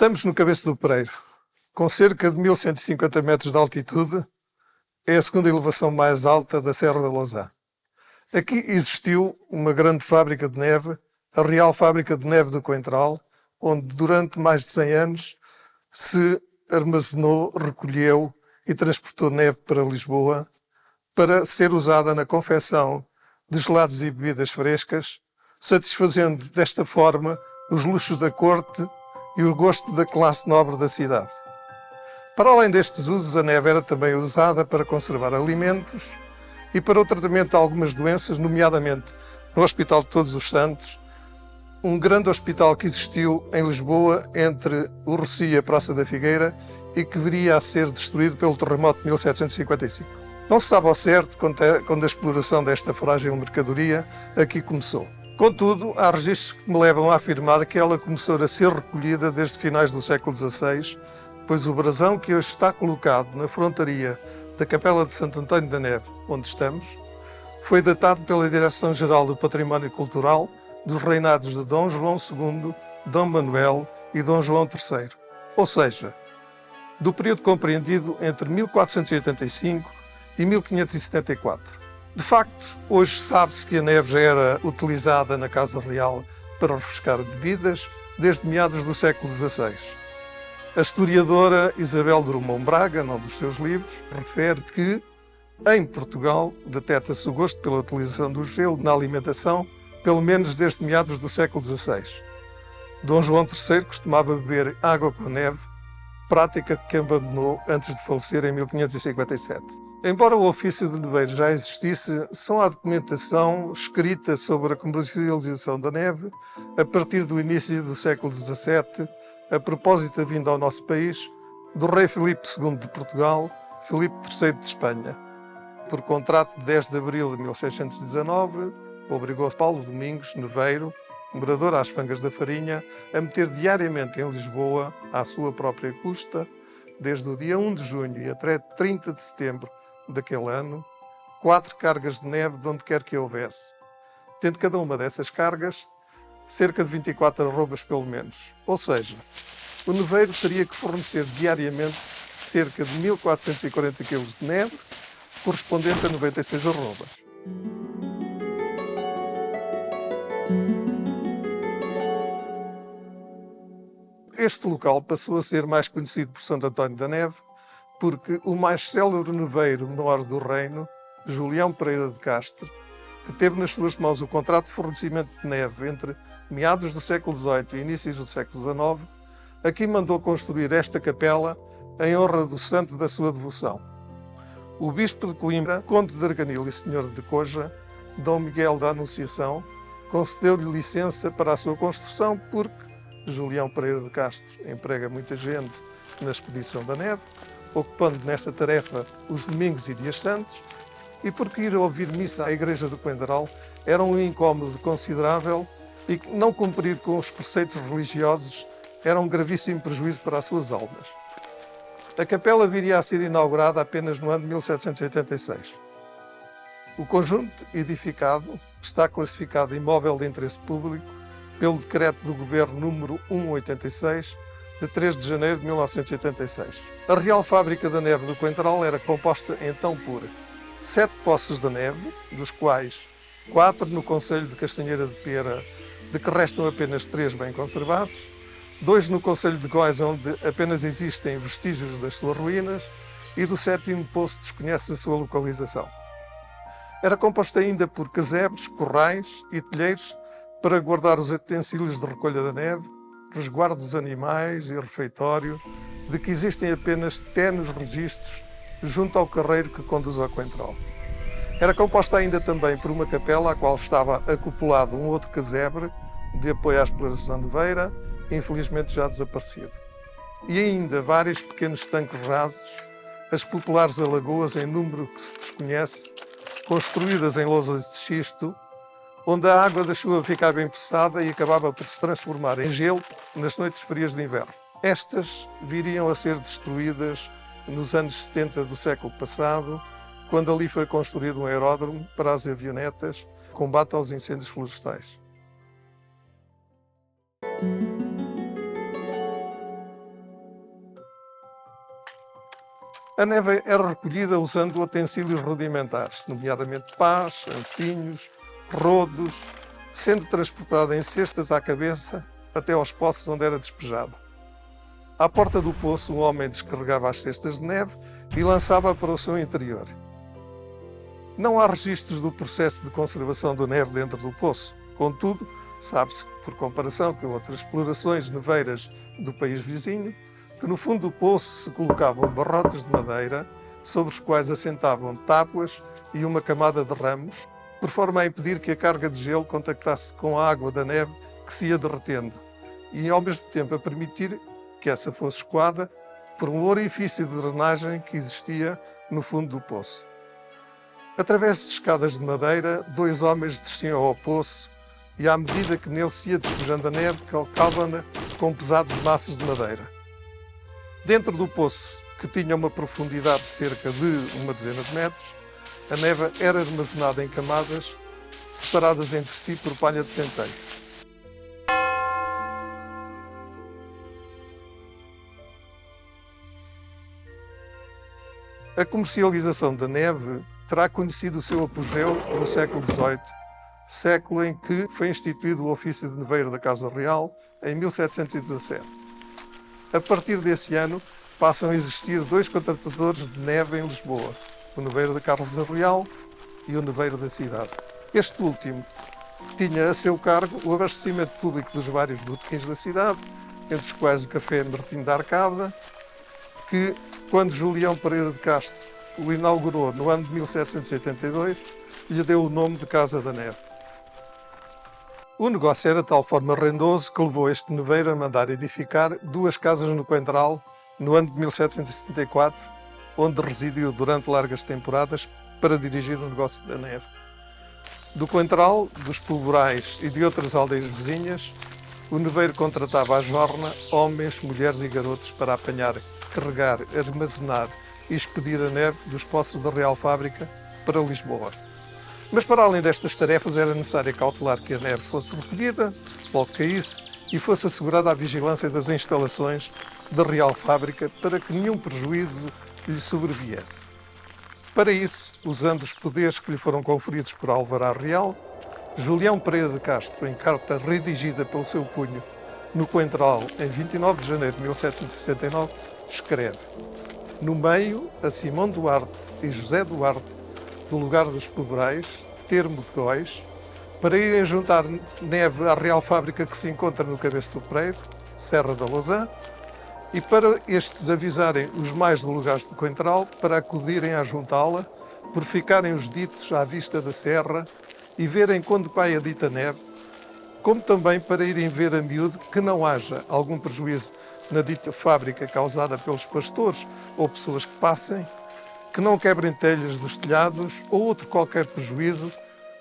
Estamos no Cabeço do Pereiro, com cerca de 1150 metros de altitude, é a segunda elevação mais alta da Serra da Lousã. Aqui existiu uma grande fábrica de neve, a Real Fábrica de Neve do Coentral, onde durante mais de 100 anos se armazenou, recolheu e transportou neve para Lisboa para ser usada na confecção de gelados e bebidas frescas, satisfazendo desta forma os luxos da corte e o gosto da classe nobre da cidade. Para além destes usos, a neve era também usada para conservar alimentos e para o tratamento de algumas doenças, nomeadamente no Hospital de Todos os Santos, um grande hospital que existiu em Lisboa entre o Rossio e a Praça da Figueira e que viria a ser destruído pelo terremoto de 1755. Não se sabe ao certo quando a exploração desta frágil mercadoria aqui começou. Contudo, há registros que me levam a afirmar que ela começou a ser recolhida desde finais do século XVI, pois o brasão que hoje está colocado na frontaria da Capela de Santo António da Neve, onde estamos, foi datado pela Direção-Geral do Património Cultural dos reinados de Dom João II, Dom Manuel e Dom João III, ou seja, do período compreendido entre 1485 e 1574. De facto, hoje sabe-se que a neve já era utilizada na Casa Real para refrescar bebidas desde meados do século XVI. A historiadora Isabel Drummond Braga, num dos seus livros, refere que, em Portugal, detecta-se o gosto pela utilização do gelo na alimentação, pelo menos desde meados do século XVI. Dom João III costumava beber água com neve, prática que abandonou antes de falecer em 1557. Embora o ofício de neveiro já existisse, só há documentação escrita sobre a comercialização da neve a partir do início do século XVII, a propósito da vinda ao nosso país do rei Filipe II de Portugal, Filipe III de Espanha. Por contrato de 10 de abril de 1619, obrigou Paulo Domingos Neveiro, morador às Fangas da Farinha, a meter diariamente em Lisboa, à sua própria custa, desde o dia 1 de junho e até 30 de setembro daquele ano, 4 cargas de neve de onde quer que houvesse, tendo cada uma dessas cargas cerca de 24 arrobas pelo menos. Ou seja, o neveiro teria que fornecer diariamente cerca de 1440 kg de neve, correspondente a 96 arrobas. Este local passou a ser mais conhecido por Santo António da Neve porque o mais célebre neveiro menor do reino, Julião Pereira de Castro, que teve nas suas mãos o contrato de fornecimento de neve entre meados do século XVIII e inícios do século XIX, aqui mandou construir esta capela em honra do santo da sua devoção. O bispo de Coimbra, conde de Arganil e senhor de Coja, Dom Miguel da Anunciação, concedeu-lhe licença para a sua construção porque Julião Pereira de Castro emprega muita gente na expedição da neve, ocupando nessa tarefa os domingos e dias santos, e porque ir ouvir missa à igreja do Coentral era um incómodo considerável e que não cumprir com os preceitos religiosos era um gravíssimo prejuízo para as suas almas. A capela viria a ser inaugurada apenas no ano de 1786. O conjunto edificado está classificado imóvel de interesse público pelo decreto do Governo número 186, de 3 de janeiro de 1986. A Real Fábrica da Neve do Coentral era composta então por 7 poços de neve, dos quais 4 no concelho de Castanheira de Pera, de que restam apenas 3 bem conservados, 2 no concelho de Góis, onde apenas existem vestígios das suas ruínas, e do 7º poço desconhece a sua localização. Era composta ainda por casebres, corrais e telheiros para guardar os utensílios de recolha da neve, resguardo dos animais e refeitório, de que existem apenas ténues registros junto ao carreiro que conduz ao Coentral. Era composta ainda também por uma capela à qual estava acoplado um outro casebre de apoio à exploração neveira, infelizmente já desaparecido. E ainda vários pequenos tanques rasos, as populares alagoas em número que se desconhece, construídas em lousas de xisto, onde a água da chuva ficava empoçada e acabava por se transformar em gelo nas noites frias de inverno. Estas viriam a ser destruídas nos anos 70 do século passado, quando ali foi construído um aeródromo para as avionetas, combate aos incêndios florestais. A neve era recolhida usando utensílios rudimentares, nomeadamente pás, ancinhos, rodos, sendo transportada em cestas à cabeça até aos poços onde era despejada. À porta do poço, um homem descarregava as cestas de neve e lançava para o seu interior. Não há registros do processo de conservação da neve dentro do poço. Contudo, sabe-se, por comparação com outras explorações neveiras do país vizinho, que no fundo do poço se colocavam barrotes de madeira sobre os quais assentavam tábuas e uma camada de ramos, por forma a impedir que a carga de gelo contactasse com a água da neve que se ia derretendo e, ao mesmo tempo, a permitir que essa fosse escoada por um orifício de drenagem que existia no fundo do poço. Através de escadas de madeira, 2 homens desciam ao poço e, à medida que nele se ia despejando a neve, calcavam-na com pesados maços de madeira. Dentro do poço, que tinha uma profundidade de cerca de uma dezena de metros, a neve era armazenada em camadas separadas entre si por palha de centeio. A comercialização da neve terá conhecido o seu apogeu no século XVIII, século em que foi instituído o ofício de neveiro da Casa Real, em 1717. A partir desse ano, passam a existir 2 contratadores de neve em Lisboa, o neveiro de Carlos Real e o neveiro da cidade. Este último tinha a seu cargo o abastecimento público dos vários botequins da cidade, entre os quais o Café Martim da Arcada, que, quando Julião Pereira de Castro o inaugurou no ano de 1782, lhe deu o nome de Casa da Neve. O negócio era de tal forma rendoso que levou este neveiro a mandar edificar 2 casas no Coentral no ano de 1774, onde residiu durante largas temporadas para dirigir o negócio da neve. Do Coentral, dos Povorais e de outras aldeias vizinhas, o neveiro contratava à jorna homens, mulheres e garotos para apanhar, carregar, armazenar e expedir a neve dos poços da Real Fábrica para Lisboa. Mas para além destas tarefas era necessário cautelar que a neve fosse recolhida, logo caísse, e fosse assegurada a vigilância das instalações da Real Fábrica para que nenhum prejuízo lhe sobreviesse. Para isso, usando os poderes que lhe foram conferidos por Alvará Real, Julião Pereira de Castro, em carta redigida pelo seu punho no Coentral em 29 de janeiro de 1769, escreve: no meio, a Simão Duarte e José Duarte, do lugar dos Povorais, termo de Góis, para irem juntar neve à Real Fábrica que se encontra no Cabeço do Pereiro, Serra da Lousã, e para estes avisarem os mais delegados do Coentral para acudirem a juntá-la, por ficarem os ditos à vista da serra e verem quando cai a dita neve, como também para irem ver a miúdo que não haja algum prejuízo na dita fábrica causada pelos pastores ou pessoas que passem, que não quebrem telhas dos telhados ou outro qualquer prejuízo,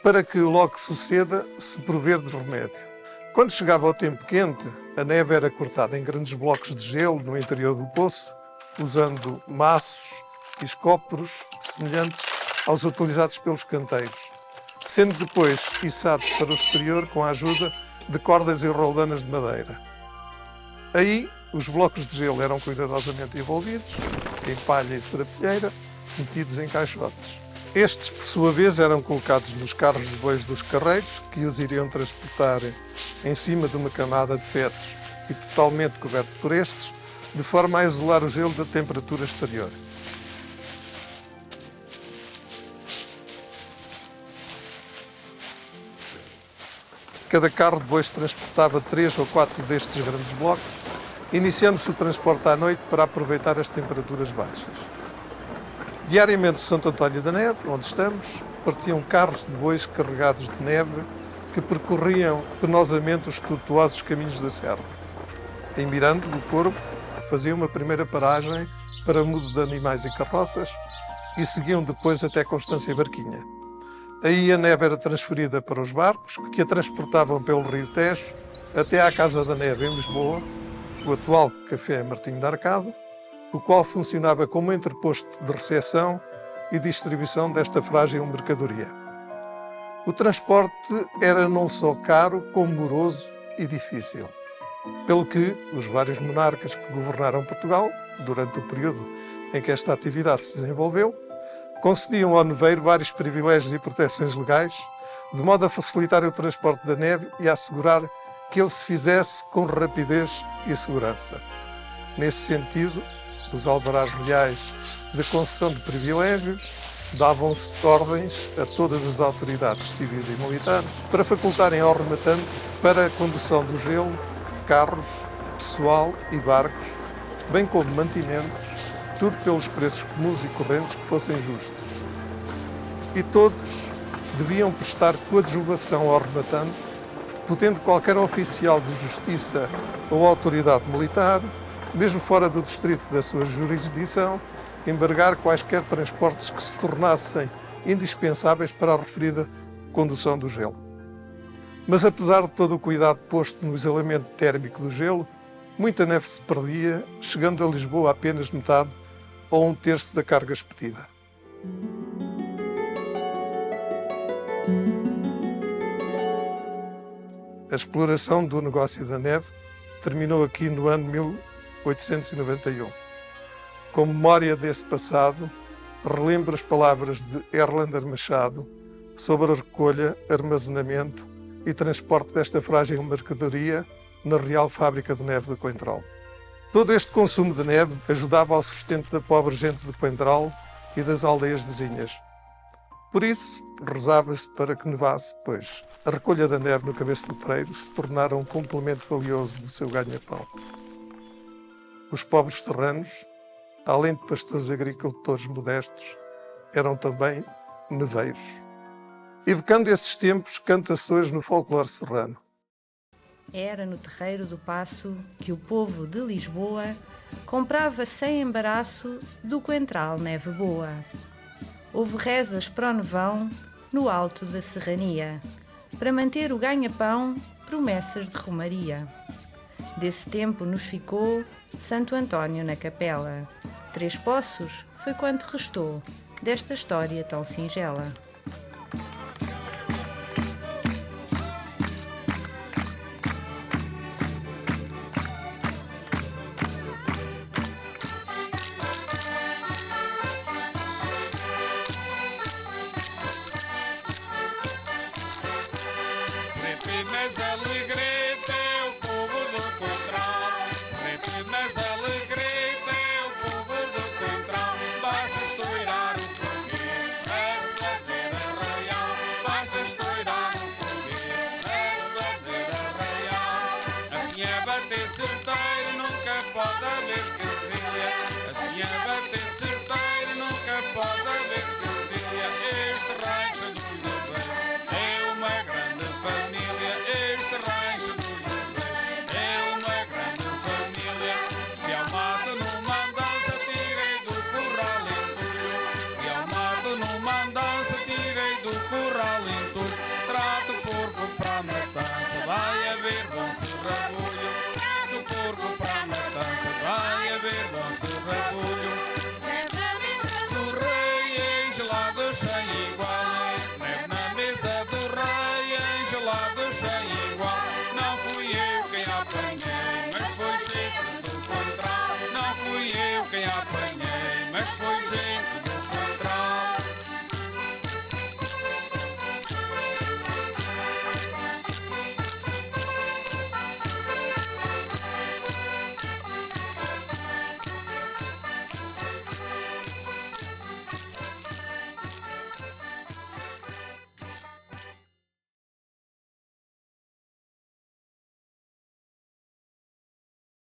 para que logo que suceda se prover de remédio. Quando chegava o tempo quente, a neve era cortada em grandes blocos de gelo no interior do poço, usando maços e escóporos semelhantes aos utilizados pelos canteiros, sendo depois içados para o exterior com a ajuda de cordas e roldanas de madeira. Aí, os blocos de gelo eram cuidadosamente envolvidos em palha e serapilheira, metidos em caixotes. Estes, por sua vez, eram colocados nos carros de bois dos carreiros, que os iriam transportar em cima de uma camada de fetos e totalmente coberto por estes, de forma a isolar o gelo da temperatura exterior. Cada carro de bois transportava 3 ou 4 destes grandes blocos, iniciando-se o transporte à noite para aproveitar as temperaturas baixas. Diariamente de Santo António da Neve, onde estamos, partiam carros de bois carregados de neve que percorriam penosamente os tortuosos caminhos da serra. Em Miranda do Corvo, faziam uma primeira paragem para mudo de animais e carroças e seguiam depois até Constância e Barquinha. Aí a neve era transferida para os barcos, que a transportavam pelo Rio Tejo até à Casa da Neve, em Lisboa, o atual Café Martim da Arcada, o qual funcionava como entreposto de recepção e distribuição desta frágil mercadoria. O transporte era não só caro, como moroso e difícil, pelo que os vários monarcas que governaram Portugal, durante o período em que esta atividade se desenvolveu, concediam ao neveiro vários privilégios e proteções legais, de modo a facilitar o transporte da neve e a assegurar que ele se fizesse com rapidez e segurança. Nesse sentido, os alvarás reais de concessão de privilégios davam-se ordens a todas as autoridades civis e militares para facultarem ao rematante para a condução do gelo, carros, pessoal e barcos, bem como mantimentos, tudo pelos preços comuns e correntes que fossem justos. E todos deviam prestar coadjuvação ao rematante, podendo qualquer oficial de justiça ou autoridade militar, mesmo fora do distrito da sua jurisdição, embargar quaisquer transportes que se tornassem indispensáveis para a referida condução do gelo. Mas apesar de todo o cuidado posto no isolamento térmico do gelo, muita neve se perdia, chegando a Lisboa apenas metade ou um terço da carga expedida. A exploração do negócio da neve terminou aqui no ano 1891. Como memória desse passado, relembro as palavras de Erlander Machado sobre a recolha, armazenamento e transporte desta frágil mercadoria na Real Fábrica de Neve de Coentral. Todo este consumo de neve ajudava ao sustento da pobre gente de Coentral e das aldeias vizinhas. Por isso, rezava-se para que nevasse, pois a recolha da neve no Cabeço do Pereiro se tornara um complemento valioso do seu ganha-pão. Os pobres serranos, além de pastores agricultores modestos, eram também neveiros. Evocando esses tempos, canta-se hoje no folclore serrano. Era no terreiro do Paço que o povo de Lisboa comprava sem embaraço do Coentral neve boa. Houve rezas para o nevão no alto da serrania, para manter o ganha-pão, promessas de romaria. Desse tempo nos ficou Santo António na capela. 3 poços foi quanto restou desta história tão singela. Mas alegrete é o povo do Coentral. Mas alegrete é o povo do Coentral. Basta estourar o foguete, é se fazer arraial. Basta estourar o foguete, é se fazer arraial. Assim é bater certeiro, nunca pode haver quesilha. Assim é bater certeiro, nunca pode haver quesilha. Este rancho do Neveiro é uma grande família. Este rancho do Neveiro é uma grande família. Se ao mato numa andança tirei do curral entulho. Se ao mato numa andança tirei do curral entulho. Trato o porco para a matança, vai haver bom serrabulho. Trato o porco para a matança, vai haver bom serrabulho. Do rei em gelado sem igual, neve na mesa do rei em gelado sem igual. Não fui eu quem apanhei, mas foi gente do Coentral. Não fui eu quem apanhei, mas foi gente do